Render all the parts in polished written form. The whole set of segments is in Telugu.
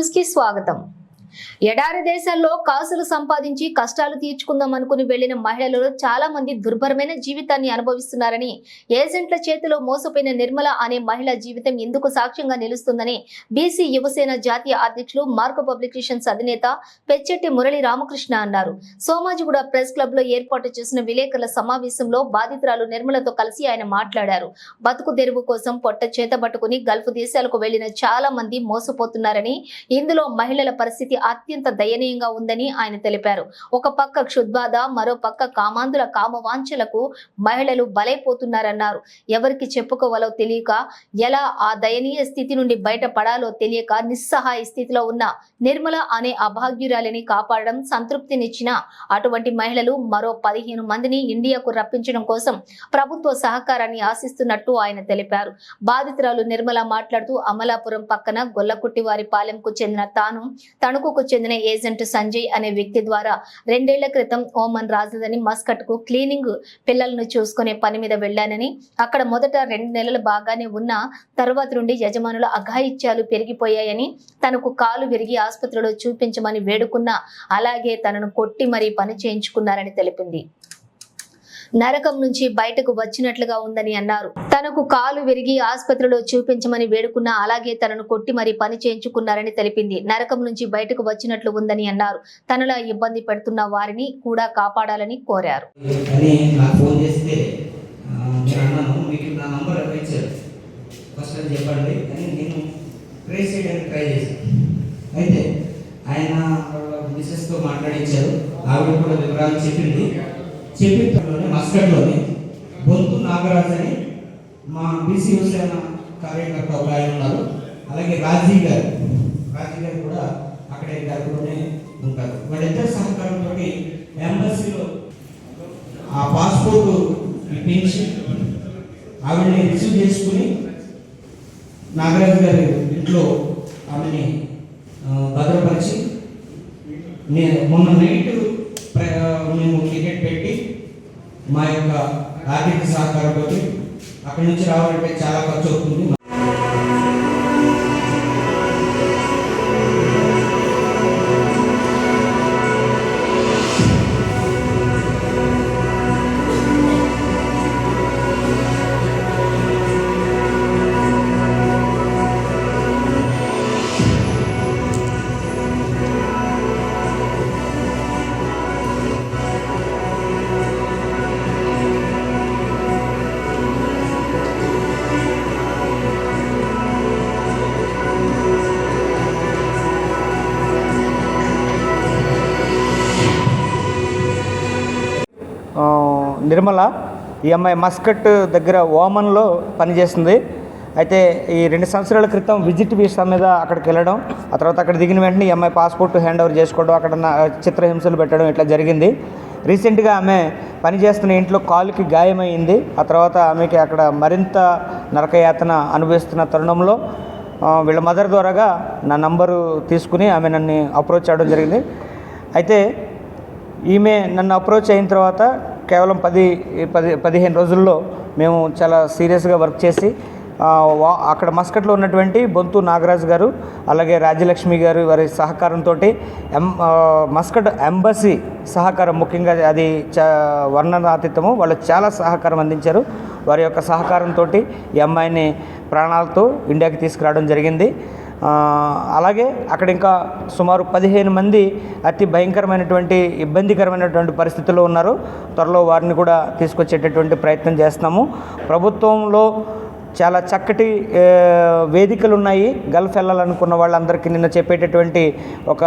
న్యూస్ కి స్వాగతం. ఎడారి దేశాల్లో కాసులు సంపాదించి కష్టాలు తీర్చుకుందాం అనుకుని వెళ్లిన మహిళలు చాలా మంది దుర్భరమైన జీవితాన్ని అనుభవిస్తున్నారని, ఏజెంట్ల చేతిలో మోసపోయిన నిర్మల అనే మహిళ జీవితం ఎందుకు సాక్ష్యంగా నిలుస్తుందని బీసీ యువసేన జాతీయ అధ్యక్షులు మార్కో పబ్లికేషన్స్ అధినేత పెచ్చెట్టి మురళి రామకృష్ణ అన్నారు. సోమాజిగూడ ప్రెస్ క్లబ్ లో ఏర్పాటు చేసిన విలేకరుల సమావేశంలో బాధితురాలు నిర్మలతో కలిసి ఆయన మాట్లాడారు. బతుకు తెరువు కోసం పొట్ట చేతబట్టుకుని గల్ఫ్ దేశాలకు వెళ్లిన చాలా మంది మోసపోతున్నారని, ఇందులో మహిళల పరిస్థితి అత్యంత దయనీయంగా ఉందని ఆయన తెలిపారు. ఒక పక్క క్షుద్బాధ, మరో పక్క కామాంధుల కామవాంఛలకు మహిళలు బలైపోతున్నారన్నారు. ఎవరికి చెప్పుకోవాలో తెలియక, ఎలా ఆ దయనీయ స్థితి నుండి బయటపడాలో తెలియక నిస్సహాయ స్థితిలో ఉన్న నిర్మల అనే అభాగ్యురాలిని కాపాడడం సంతృప్తినిచ్చిన అటువంటి మహిళలు మరో 15 మందిని ఇండియాకు రప్పించడం కోసం ప్రభుత్వ సహకారాన్ని ఆశిస్తున్నట్టు ఆయన తెలిపారు. బాధితురాలు నిర్మల మాట్లాడుతూ, అమలాపురం పక్కన గొల్లకుట్టివారి పాలెంకు చెందిన తణుకుకు చెందిన ఏజెంట్ సంజయ్ అనే వ్యక్తి ద్వారా 2 ఏళ్ల క్రితం ఓమన్ రాజధాని మస్కట్ కు క్లీనింగ్ పిల్లలను చూసుకునే పని మీద వెళ్లానని, అక్కడ మొదట 2 నెలలు బాగానే ఉన్నా తర్వాత నుండి యజమానుల అఘాయిత్యాలు పెరిగిపోయాయని, తనకు కాలు విరిగి ఆసుపత్రిలో చూపించమని వేడుకున్నా, అలాగే తనను కొట్టి మరీ పని చేయించుకున్నారని తెలిపింది. నరకం నుంచి బయటకు వచ్చినట్లుగా ఉందని అన్నారు. తనకు కాలు విరిగి ఆసుపత్రిలో చూపించమని వేడుకున్నా, అలాగే తనను కొట్టి మరీ పని చేయించుకున్నారని తెలిపింది. నరకం నుంచి బయటకు వచ్చినట్లు ఉందని అన్నారు. తనలా ఇబ్బంది పెడుతున్న వారిని కూడా కాపాడాలని కోరారు. చెప్పిలోనే మస్కట్లోనే బొంతు నాగరాజ్ అని మా బీసీ యువసేన కార్యకర్త ఒక ఆయన ఉన్నారు. అలాగే రాజీ గారు కూడా అక్కడే గల్ఫ్లోనే ఉంటారు. వాళ్ళిద్దరి సహకారంతో ఎంబసీలో ఆ పాస్పోర్ట్ ఇప్పించి ఆవిడని రిసీవ్ చేసుకుని నాగరాజు గారి ఇంట్లో ఆమెని భద్రపరిచి, నేను మొన్న నైట్ మేము టికెట్ పెట్టి మా యొక్క ఆర్థిక సహకారంతో అక్కడి నుంచి రావాలంటే చాలా ఖర్చు అవుతుంది. నిర్మల ఈ అమ్మాయి మస్కట్ దగ్గర ఓమన్లో పనిచేస్తుంది. అయితే ఈ 2 సంవత్సరాల క్రితం విజిట్ వీసా మీద అక్కడికి వెళ్ళడం, ఆ తర్వాత అక్కడ దిగిన వెంటనే ఈ అమ్మాయి పాస్పోర్ట్ హ్యాండ్ ఓవర్ చేసుకోవడం, అక్కడ చిత్రహింసలు పెట్టడం ఇట్లా జరిగింది. రీసెంట్గా ఆమె పనిచేస్తున్న ఇంట్లో కాలుకి గాయమైంది. ఆ తర్వాత ఆమెకి అక్కడ మరింత నరకయాతన అనుభవిస్తున్న తరుణంలో వీళ్ళ మదర్ ద్వారాగా నా నంబరు తీసుకుని ఆమె నన్ను అప్రోచ్ అవ్వడం జరిగింది. అయితే ఈమె నన్ను అప్రోచ్ అయిన తర్వాత కేవలం 10-15 రోజుల్లో మేము చాలా సీరియస్గా వర్క్ చేసి అక్కడ మస్కట్లో ఉన్నటువంటి బొంతు నాగరాజు గారు, అలాగే రాజ్యలక్ష్మి గారు వారి సహకారంతో మస్కట్ ఎంబసీ సహకారం, ముఖ్యంగా అది వర్ణనాతీతము, వాళ్ళు చాలా సహకారం అందించారు. వారి యొక్క సహకారంతో ఈ అమ్మాయిని ప్రాణాలతో ఇండియాకి తీసుకురావడం జరిగింది. అలాగే అక్కడ ఇంకా సుమారు 15 మంది అతి భయంకరమైనటువంటి ఇబ్బందికరమైనటువంటి పరిస్థితుల్లో ఉన్నారు. త్వరలో వారిని కూడా తీసుకొచ్చేటటువంటి ప్రయత్నం చేస్తున్నాము. ప్రభుత్వంలో చాలా చక్కటి వేదికలు ఉన్నాయి. గల్ఫ్ వెళ్ళాలనుకున్న వాళ్ళందరికీ నిన్న చెప్పేటటువంటి ఒక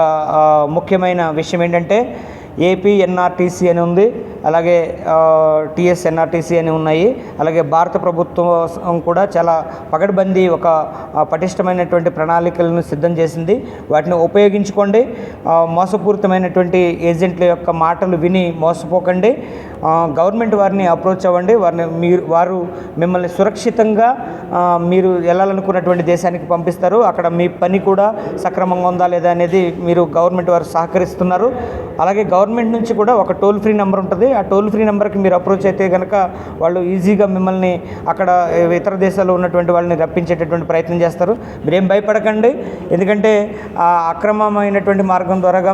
ముఖ్యమైన విషయం ఏంటంటే, ఏపీ ఎన్ఆర్టీసీ అని ఉంది, అలాగే టీఎస్ఎన్ఆర్టీసీ అని ఉన్నాయి. అలాగే భారత ప్రభుత్వం కూడా చాలా పగడ్బందీ ఒక పటిష్టమైనటువంటి ప్రణాళికలను సిద్ధం చేసింది. వాటిని ఉపయోగించుకోండి. మోసపూరితమైనటువంటి ఏజెంట్ల యొక్క మాటలు విని మోసపోకండి. గవర్నమెంట్ వారిని అప్రోచ్ అవ్వండి. వారు మిమ్మల్ని సురక్షితంగా మీరు వెళ్ళాలనుకున్నటువంటి దేశానికి పంపిస్తారు. అక్కడ మీ పని కూడా సక్రమంగా ఉందా లేదా అనేది మీరు గవర్నమెంట్ వారు సహకరిస్తున్నారు. అలాగే గవర్నమెంట్ నుంచి కూడా ఒక టోల్ ఫ్రీ నెంబర్ ఉంటుంది. ఆ టోల్ ఫ్రీ నెంబర్కి మీరు అప్రోచ్ అయితే కనుక వాళ్ళు ఈజీగా మిమ్మల్ని అక్కడ ఇతర దేశాల్లో ఉన్నటువంటి వాళ్ళని రప్పించేటటువంటి ప్రయత్నం చేస్తారు. మీరేం భయపడకండి, ఎందుకంటే ఆ అక్రమమైనటువంటి మార్గం ద్వారాగా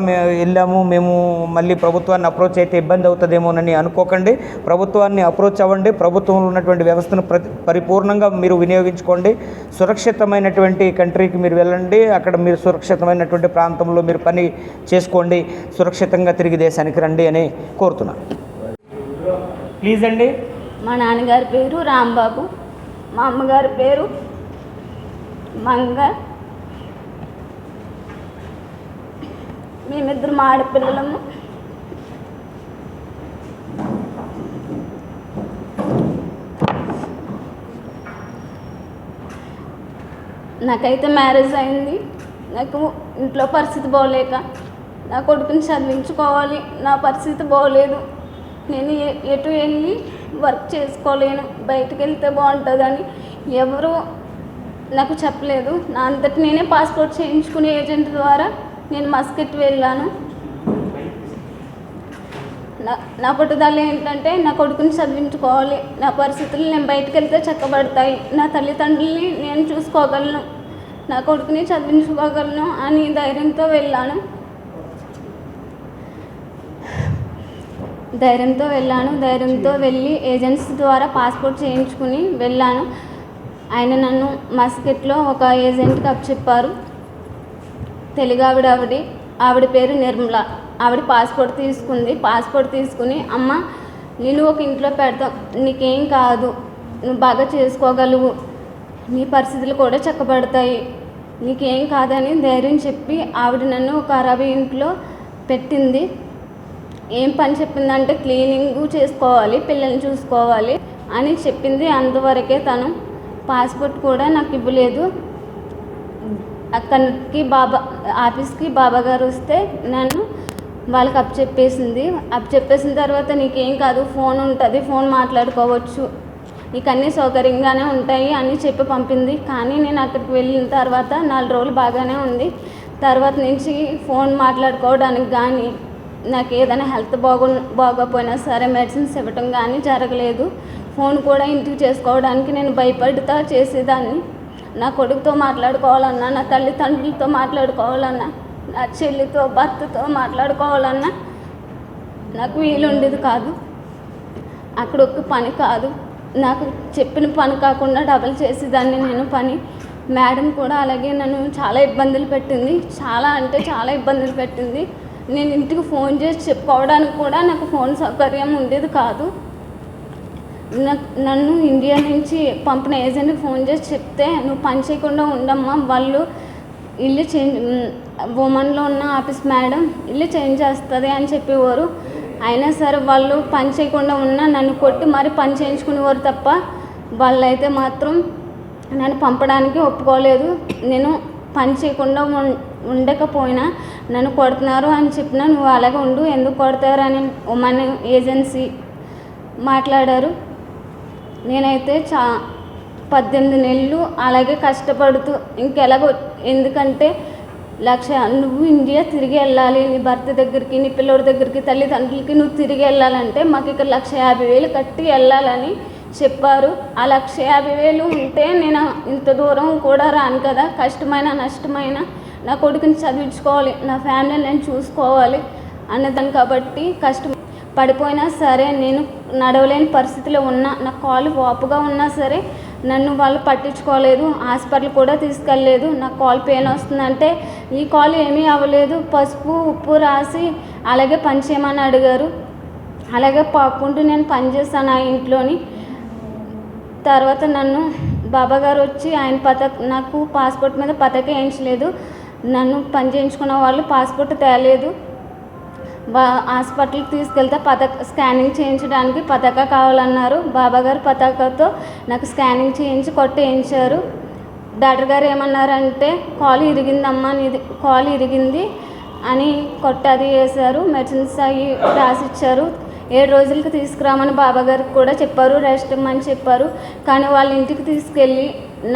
మేము మళ్ళీ ప్రభుత్వాన్ని అప్రోచ్ అయితే ఇబ్బంది అవుతుందేమోనని అనుకోకండి. ప్రభుత్వాన్ని అప్రోచ్ అవ్వండి, ప్రభుత్వంలో ఉన్నటువంటి వ్యవస్థను పరిపూర్ణంగా మీరు వినియోగించుకోండి. సురక్షితమైనటువంటి కంట్రీకి మీరు వెళ్ళండి, అక్కడ మీరు సురక్షితమైనటువంటి ప్రాంతంలో మీరు పని చేసుకోండి, సురక్షితంగా తిరిగి దేశానికి రండి అని కోరుతున్నాను. ప్లీజ్ అండి. మా నాన్నగారి పేరు రాంబాబు, మా అమ్మగారి పేరు మంగ. మేమిద్దరు మా ఆడపిల్లలము. నాకైతే మ్యారేజ్ అయింది. నాకు ఇంట్లో పరిస్థితి బాగోలేక నా కొడుకుని చదివించుకోవాలి, నా పరిస్థితి బాగోలేదు. నేను ఎటు వెళ్ళి వర్క్ చేసుకోలేను, బయటకు వెళ్తే బాగుంటుందని ఎవరు నాకు చెప్పలేదు. నా అంతటి నేనే పాస్పోర్ట్ చేయించుకునే ఏజెంట్ ద్వారా నేను మస్కట్ వెళ్ళాను. నా పట్టుదల ఏంటంటే నా కొడుకుని చదివించుకోవాలి, నా పరిస్థితులు నేను బయటకు వెళ్తే చక్కబడతాయి, నా తల్లిదండ్రుల్ని నేను చూసుకోగలను, నా కొడుకుని చదివించుకోగలను అని ధైర్యంతో వెళ్ళి ఏజెన్సీ ద్వారా పాస్పోర్ట్ చేయించుకుని వెళ్ళాను. ఆయన నన్ను మస్కట్లో ఒక ఏజెంట్కి అప్పచెప్పారు. తెలుగు ఆవిడ పేరు నిర్మల. ఆవిడ పాస్పోర్ట్ తీసుకుని అమ్మ నేను ఒక ఇంట్లో పెడతాం, నీకేం కాదు, నువ్వు బాగా చేసుకోగలవు, నీ పరిస్థితులు కూడా చక్కబడతాయి, నీకేం కాదని ధైర్యం చెప్పి ఆవిడ నన్ను ఒక అరబీ ఇంట్లో పెట్టింది. ఏం పని చెప్పిందంటే క్లీనింగ్ చేసుకోవాలి, పిల్లల్ని చూసుకోవాలి అని చెప్పింది. అంతవరకే తను పాస్పోర్ట్ కూడా నాకు ఇవ్వలేదు. అక్కడికి ఆఫీస్కి బాబాగారు వస్తే నన్ను వాళ్ళకి అప్పచెప్పేసిన తర్వాత నీకేం కాదు, ఫోన్ ఉంటుంది, ఫోన్ మాట్లాడుకోవచ్చు, నీకు అన్నీ సౌకర్యంగానే ఉంటాయి అని చెప్పి పంపింది. కానీ నేను అక్కడికి వెళ్ళిన తర్వాత 4 రోజులు బాగానే ఉంది. తర్వాత నుంచి ఫోన్ మాట్లాడుకోవడానికి కానీ, నాకు ఏదైనా హెల్త్ బాగోపోయినా సరే మెడిసిన్స్ ఇవ్వటం కానీ జరగలేదు. ఫోన్ కూడా ఇంటికి చేసుకోవడానికి నేను భయపడుతూ చేసేదాన్ని. నా కొడుకుతో మాట్లాడుకోవాలన్నా, నా తల్లిదండ్రులతో మాట్లాడుకోవాలన్నా, నా చెల్లితో భర్తతో మాట్లాడుకోవాలన్నా నాకు వీలుండేది కాదు. అక్కడ ఒక పని కాదు, నాకు చెప్పిన పని కాకుండా డబల్ చేసేదాన్ని నేను పని. మేడం కూడా అలాగే నన్ను చాలా ఇబ్బందులు పెట్టింది, చాలా అంటే చాలా ఇబ్బందులు పెట్టింది. నేను ఇంటికి ఫోన్ చేసి చెప్పుకోవడానికి కూడా నాకు ఫోన్ సౌకర్యం ఉండేది కాదు. నన్ను ఇండియా నుంచి పంపిన ఏజెంట్కి ఫోన్ చేసి చెప్తే నువ్వు పని చేయకుండా ఉండమ్మా, వాళ్ళు ఇల్లు చేంజ్, ఉమెన్లో ఉన్న ఆఫీస్ మేడం ఇల్లు చేంజ్ చేస్తుంది అని చెప్పేవారు. అయినా సరే వాళ్ళు పని చేయకుండా ఉన్నా నన్ను కొట్టి మరి పని చేయించుకునేవారు తప్ప వాళ్ళైతే మాత్రం నన్ను పంపడానికి ఒప్పుకోలేదు. నేను పని చేయకుండా ఉండకపోయినా నన్ను కొడుతున్నారు అని చెప్పినా నువ్వు అలాగే ఉండు, ఎందుకు కొడతారు అని ఉమెన్ ఏజెన్సీ మాట్లాడారు. నేనైతే 18 నెలలు అలాగే కష్టపడుతూ ఇంకెలాగో, ఎందుకంటే నువ్వు ఇండియా తిరిగి వెళ్ళాలి, నీ భర్త దగ్గరికి, నీ పిల్లోడి దగ్గరికి, తల్లిదండ్రులకి నువ్వు తిరిగి వెళ్ళాలంటే మాకు ఇక్కడ 1,50,000 కట్టి వెళ్ళాలని చెప్పారు. ఆ 1,50,000 ఉంటే నేను ఇంత దూరం కూడా రాను కదా, కష్టమైన నష్టమైన నా కొడుకుని చదివించుకోవాలి, నా ఫ్యామిలీని నేను చూసుకోవాలి అన్నదాన్ని. కాబట్టి పడిపోయినా సరే, నేను నడవలేని పరిస్థితిలో ఉన్నా, నా కాలు వాపుగా ఉన్నా సరే నన్ను వాళ్ళు పట్టించుకోలేదు, హాస్పిటల్ కూడా తీసుకెళ్ళలేదు. నా కాలు పెయిన్ వస్తుందంటే ఈ కాలు ఏమీ అవ్వలేదు, పసుపు ఉప్పు రాసి అలాగే పని చేయమని అడిగారు. అలాగే పాకుంటూ నేను పనిచేస్తాను ఆ ఇంట్లోని. తర్వాత నన్ను బాబాగారు వచ్చి ఆయన నాకు పాస్పోర్ట్ మీద పతాక వేయించలేదు, నన్ను పని చేయించుకున్న వాళ్ళు పాస్పోర్ట్ తేలేదు. హాస్పిటల్కి తీసుకెళ్తే స్కానింగ్ చేయించడానికి పతాక కావాలన్నారు. బాబాగారు పతాకతో నాకు స్కానింగ్ చేయించి కొట్టేయించారు. డాక్టర్ గారు ఏమన్నారంటే కాలు ఇరిగిందమ్మా, నీది కాలు ఇరిగింది అని కొట్టది వేశారు. మెడిసిన్స్ అవి రాసిచ్చారు. 7 రోజులకి తీసుకురామని బాబాగారికి కూడా చెప్పారు, రెస్ట్ ఇమ్మని చెప్పారు. కానీ వాళ్ళ ఇంటికి తీసుకెళ్ళి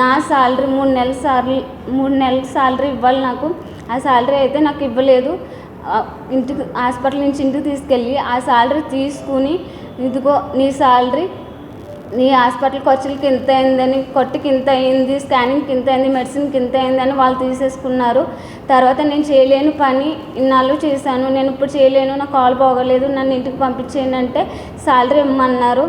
నా శాలరీ 3 నెలల శాలరీ ఇవ్వాలి నాకు. ఆ శాలరీ అయితే నాకు ఇవ్వలేదు. ఇంటికి హాస్పిటల్ నుంచి ఇంటికి తీసుకెళ్ళి ఆ శాలరీ తీసుకుని ఇదిగో నీ శాలరీ నీ హాస్పిటల్ ఖర్చులకి ఇంత అయిందని, కొట్టుకి ఇంత అయింది, స్కానింగ్కి ఇంత అయింది, మెడిసిన్కి ఇంత అయిందని వాళ్ళు తీసేసుకున్నారు. తర్వాత నేను చేయలేని పని ఇన్నాళ్ళు చేశాను, నేను ఇప్పుడు చేయలేను, నా కాలు బాగోలేదు, నన్ను ఇంటికి పంపించేయండి అంటే శాలరీ ఇమ్మన్నారు.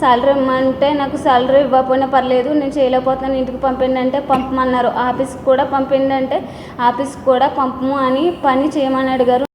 శాలరీ ఇమ్మంటే నాకు శాలరీ ఇవ్వకపోయినా పర్లేదు, నేను చేయలేకపోతున్నాను, ఇంటికి పంపిండి అంటే పంపమన్నారు. ఆఫీస్కి కూడా పంపిండి అంటే ఆఫీస్కి కూడా పంపము అని పని చేయమని అడిగారు.